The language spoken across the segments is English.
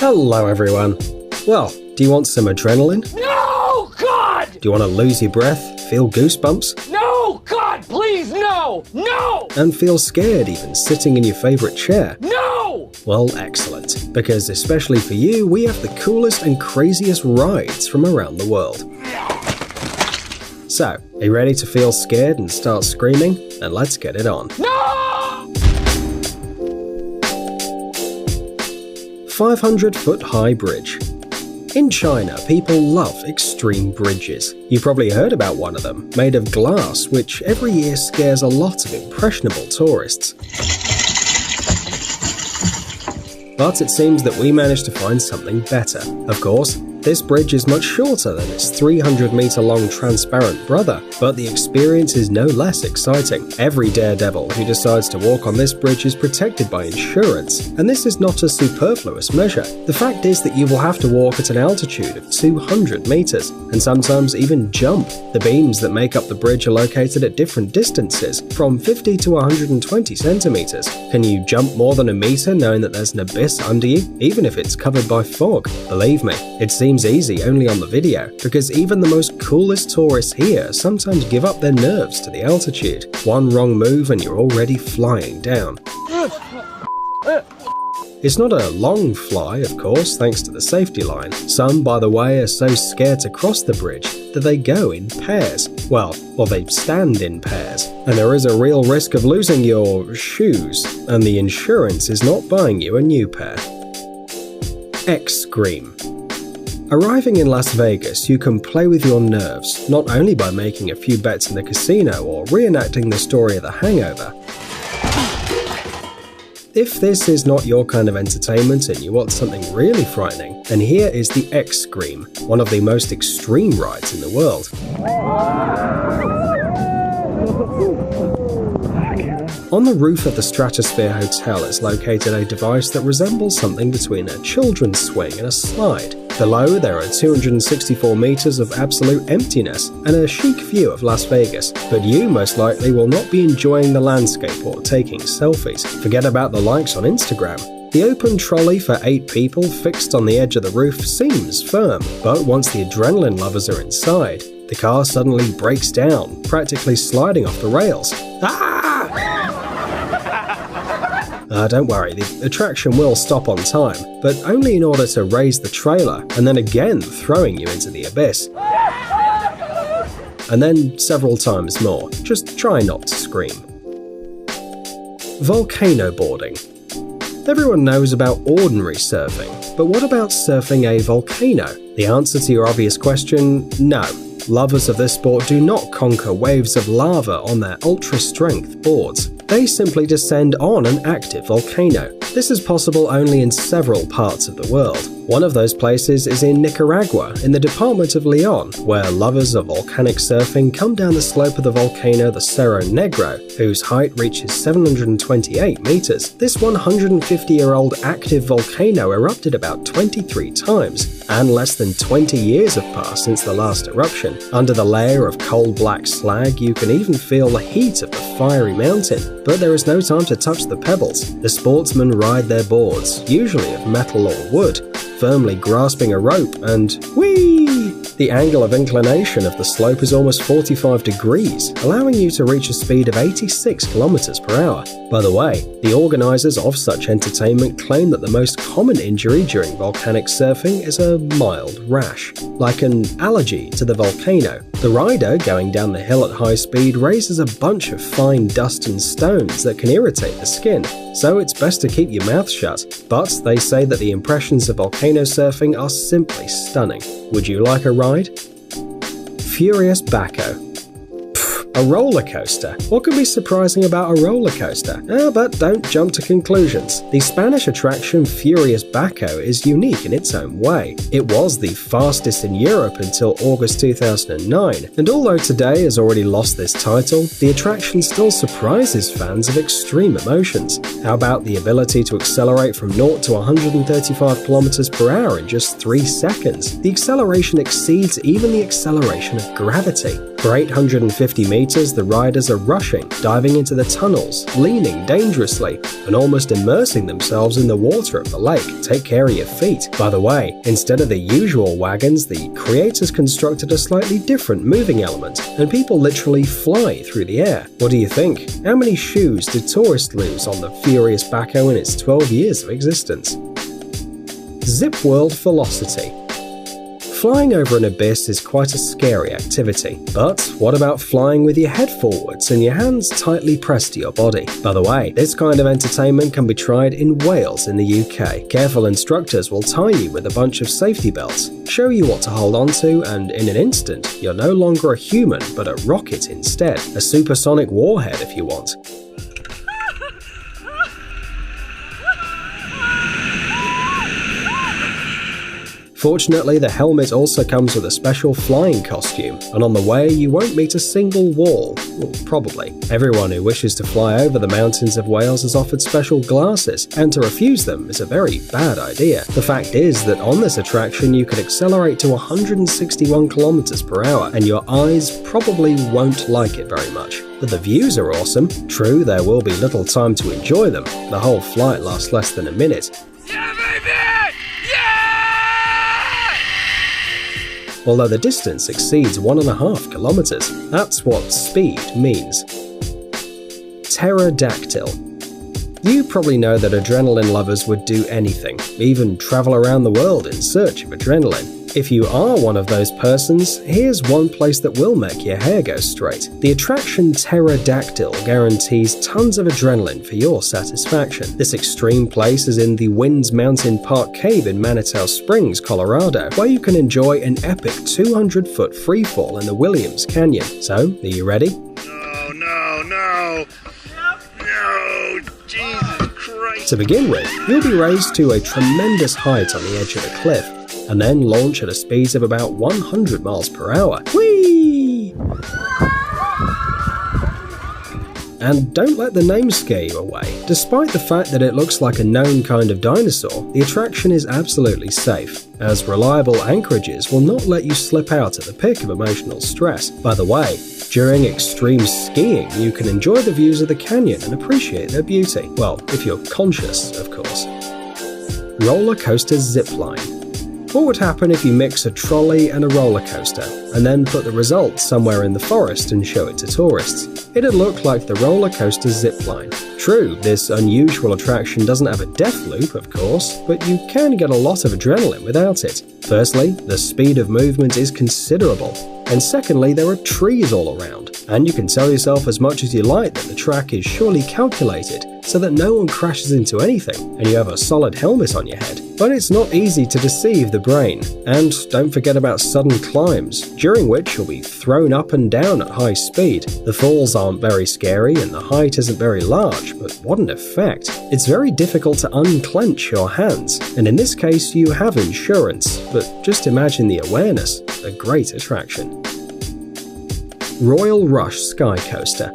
Hello everyone. Well, do you want some adrenaline? No, God! Do you want to lose your breath, feel goosebumps? No, God, please, no! No! And feel scared even sitting in your favorite chair? No! Well, excellent. Because especially for you, we have the coolest and craziest rides from around the world. So, are you ready to feel scared and start screaming? Then let's get it on. No! 500-foot-high bridge. In China, people love extreme bridges. You probably heard about one of them, made of glass, which every year scares a lot of impressionable tourists. But it seems that we managed to find something better. Of course, this bridge is much shorter than its 300-meter-long transparent brother, but the experience is no less exciting. Every daredevil who decides to walk on this bridge is protected by insurance, and this is not a superfluous measure. The fact is that you will have to walk at an altitude of 200 meters, and sometimes even jump. The beams that make up the bridge are located at different distances, from 50 to 120 centimeters. Can you jump more than a meter knowing that there's an abyss under you, even if it's covered by fog? Believe me, it seems easy only on the video, because even the most coolest tourists here sometimes give up their nerves to the altitude. One wrong move and you're already flying down. It's not a long fly, of course, thanks to the safety line. Some, by the way, are so scared to cross the bridge that they go in pairs. Well, they stand in pairs. And there is a real risk of losing your shoes, and the insurance is not buying you a new pair. X-Scream. Arriving in Las Vegas, you can play with your nerves, not only by making a few bets in the casino or reenacting the story of The Hangover. If this is not your kind of entertainment and you want something really frightening, then here is the X-Scream, one of the most extreme rides in the world. On the roof of the Stratosphere Hotel is located a device that resembles something between a children's swing and a slide. Below, there are 264 meters of absolute emptiness and a chic view of Las Vegas, but you most likely will not be enjoying the landscape or taking selfies. Forget about the likes on Instagram. The open trolley for 8 people fixed on the edge of the roof seems firm, but once the adrenaline lovers are inside, the car suddenly breaks down, practically sliding off the rails. Don't worry, the attraction will stop on time, but only in order to raise the trailer and then again throwing you into the abyss. And then several times more. Just try not to scream. Volcano boarding. Everyone knows about ordinary surfing, but what about surfing a volcano? The answer to your obvious question, no. Lovers of this sport do not conquer waves of lava on their ultra-strength boards. They simply descend on an active volcano. This is possible only in several parts of the world. One of those places is in Nicaragua, in the department of Leon, where lovers of volcanic surfing come down the slope of the volcano the Cerro Negro, whose height reaches 728 meters. This 150-year-old active volcano erupted about 23 times, and less than 20 years have passed since the last eruption. Under the layer of coal black slag, you can even feel the heat of the fiery mountain, but there is no time to touch the pebbles. The sportsmen ride their boards, usually of metal or wood, firmly grasping a rope, and whee! The angle of inclination of the slope is almost 45 degrees, allowing you to reach a speed of 86 kilometers per hour. By the way, the organizers of such entertainment claim that the most common injury during volcanic surfing is a mild rash, like an allergy to the volcano. The rider, going down the hill at high speed, raises a bunch of fine dust and stones that can irritate the skin, so it's best to keep your mouth shut. But they say that the impressions of volcano surfing are simply stunning. Would you like a ride? Furious Baco. A roller coaster. What could be surprising about a roller coaster? But don't jump to conclusions. The Spanish attraction Furious Baco is unique in its own way. It was the fastest in Europe until August 2009, and although today has already lost this title, the attraction still surprises fans of extreme emotions. How about the ability to accelerate from 0 to 135 kilometers per hour in just 3 seconds? The acceleration exceeds even the acceleration of gravity. For 850 meters, the riders are rushing, diving into the tunnels, leaning dangerously, and almost immersing themselves in the water of the lake. Take care of your feet. By the way, instead of the usual wagons, the creators constructed a slightly different moving element, and people literally fly through the air. What do you think? How many shoes did tourists lose on the Furious Backhoe in its 12 years of existence? Zip World Velocity. Flying over an abyss is quite a scary activity, but what about flying with your head forwards and your hands tightly pressed to your body? By the way, this kind of entertainment can be tried in Wales in the UK. Careful instructors will tie you with a bunch of safety belts, show you what to hold on to, and in an instant, you're no longer a human but a rocket instead. A supersonic warhead if you want. Fortunately, the helmet also comes with a special flying costume, and on the way you won't meet a single wall. Well, probably. Everyone who wishes to fly over the mountains of Wales is offered special glasses, and to refuse them is a very bad idea. The fact is that on this attraction you can accelerate to 161 km per hour, and your eyes probably won't like it very much. But the views are awesome. True, there will be little time to enjoy them. The whole flight lasts less than a minute. Yeah, baby! Although the distance exceeds 1.5 kilometers. That's what speed means. Pterodactyl. You probably know that adrenaline lovers would do anything, even travel around the world in search of adrenaline. If you are one of those persons, here's one place that will make your hair go straight. The attraction Pterodactyl guarantees tons of adrenaline for your satisfaction. This extreme place is in the Winds Mountain Park Cave in Manitou Springs, Colorado, where you can enjoy an epic 200-foot freefall in the Williams Canyon. So, are you ready? No, Jesus Christ. To begin with, you'll be raised to a tremendous height on the edge of a cliff, and then launch at a speed of about 100 miles per hour. Whee! And don't let the name scare you away. Despite the fact that it looks like a known kind of dinosaur, the attraction is absolutely safe, as reliable anchorages will not let you slip out at the pick of emotional stress. By the way, during extreme skiing, you can enjoy the views of the canyon and appreciate their beauty. Well, if you're conscious, of course. Roller coaster zipline. What would happen if you mix a trolley and a roller coaster, and then put the results somewhere in the forest and show it to tourists? It'd look like the roller coaster zipline. True, this unusual attraction doesn't have a death loop, of course, but you can get a lot of adrenaline without it. Firstly, the speed of movement is considerable, and secondly, there are trees all around, and you can tell yourself as much as you like that the track is surely calculated so that no one crashes into anything, and you have a solid helmet on your head. But it's not easy to deceive the brain, and don't forget about sudden climbs, during which you'll be thrown up and down at high speed. The falls aren't very scary and the height isn't very large, but what an effect. It's very difficult to unclench your hands, and in this case you have insurance, but just imagine the awareness. A great attraction. Royal Rush Sky Coaster.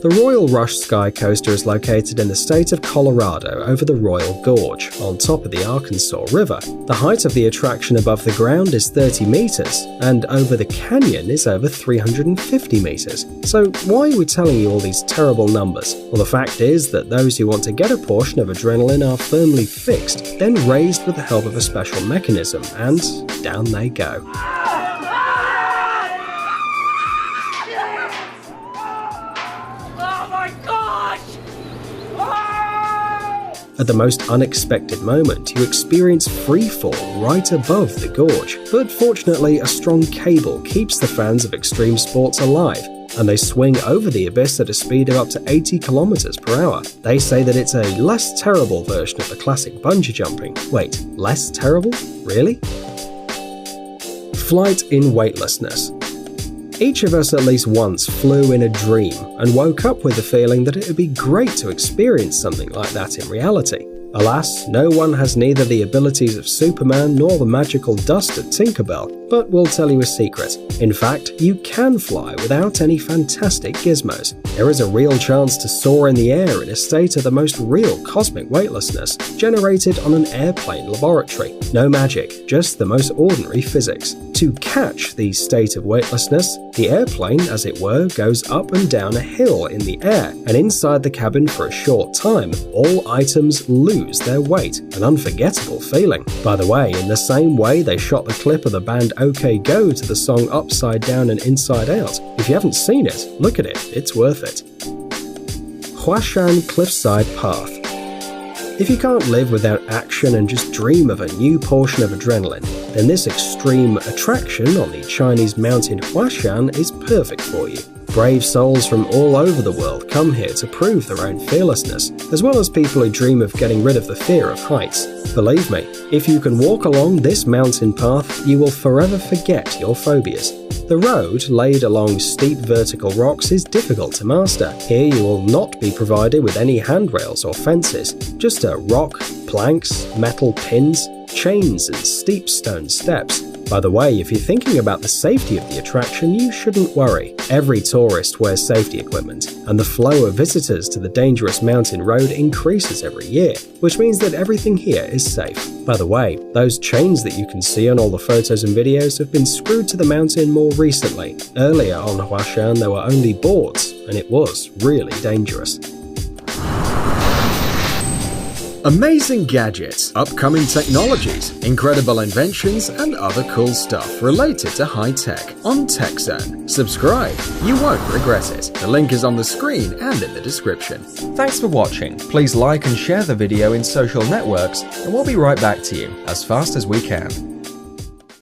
The Royal Rush Sky Coaster is located in the state of Colorado over the Royal Gorge, on top of the Arkansas River. The height of the attraction above the ground is 30 meters, and over the canyon is over 350 meters. So why are we telling you all these terrible numbers? Well, the fact is that those who want to get a portion of adrenaline are firmly fixed, then raised with the help of a special mechanism, and down they go. At the most unexpected moment, you experience free fall right above the gorge. But fortunately, a strong cable keeps the fans of extreme sports alive, and they swing over the abyss at a speed of up to 80 kilometers per hour. They say that it's a less terrible version of the classic bungee jumping. Wait, less terrible? Really? Flight in weightlessness. Each of us at least once flew in a dream and woke up with the feeling that it would be great to experience something like that in reality. Alas, no one has neither the abilities of Superman nor the magical dust of Tinkerbell, but we'll tell you a secret. In fact, you can fly without any fantastic gizmos. There is a real chance to soar in the air in a state of the most real cosmic weightlessness, generated on an airplane laboratory. No magic, just the most ordinary physics. To catch the state of weightlessness, the airplane, as it were, goes up and down a hill in the air, and inside the cabin for a short time, all items lose their weight, an unforgettable feeling. By the way, in the same way they shot the clip of the band OK Go to the song Upside Down and Inside Out. If you haven't seen it, look at it, it's worth it. Huashan Cliffside Path. If you can't live without action and just dream of a new portion of adrenaline, then this extreme attraction on the Chinese mountain Huashan is perfect for you. Brave souls from all over the world come here to prove their own fearlessness, as well as people who dream of getting rid of the fear of heights. Believe me, if you can walk along this mountain path, you will forever forget your phobias. The road, laid along steep vertical rocks, is difficult to master. Here you will not be provided with any handrails or fences, just a rock, planks, metal pins, chains and steep stone steps. By the way, if you're thinking about the safety of the attraction, you shouldn't worry. Every tourist wears safety equipment, and the flow of visitors to the dangerous mountain road increases every year, which means that everything here is safe. By the way, those chains that you can see on all the photos and videos have been screwed to the mountain more recently. Earlier on Huashan there were only boards, and it was really dangerous. Amazing gadgets, upcoming technologies, incredible inventions, and other cool stuff related to high tech on TechZone. Subscribe, you won't regret it. The link is on the screen and in the description. Thanks for watching. Please like and share the video in social networks, and we'll be right back to you as fast as we can.